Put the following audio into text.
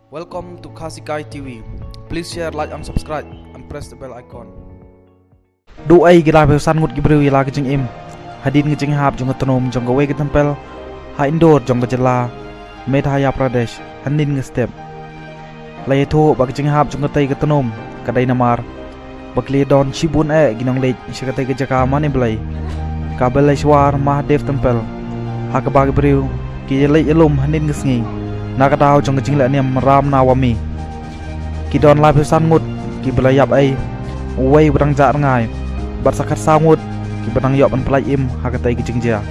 Welcome to Khasikai TV. Please share, like and subscribe and press the bell icon. Doai gila besan ngut gibreu ila kejeng im. Hadin kejeng hap jong ketenom jong gawe ketempel. Ha indoor jong kejela. Madhya Pradesh hanin ngestep. Lai tho ba kejeng hap jong ketai ketenom kadai namar. Bakli don shibun ginong lej sekatai kejaka mane belai. Kabel Ishwar Mahadev tempel. Ha kabag breu ki lej elum hanin ngesngi. Nakataw jong kejeng la niam ram nawami. Ki don la besan ngut ki belayap ai. Uway berang jar ngai. Bat sakat sangut ki benang yok an pelai im hakatai kejeng jia.